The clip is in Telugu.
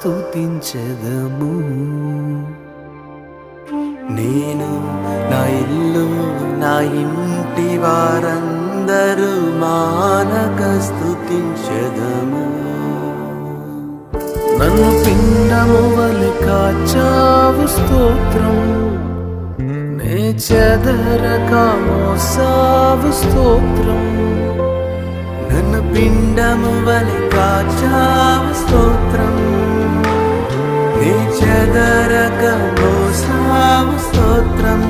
స్తుతించెదము. నేను నా ఇల్లు నా ఇంటి వారందరూ మానక స్తుతించెదము. నన్ను పిండము వలె కాచావు స్తోత్రం, నే చెదరక మోసావు స్తోత్రం. నన్ను పిండము వలె కాచావు స్తోత్రం, నే చెదరక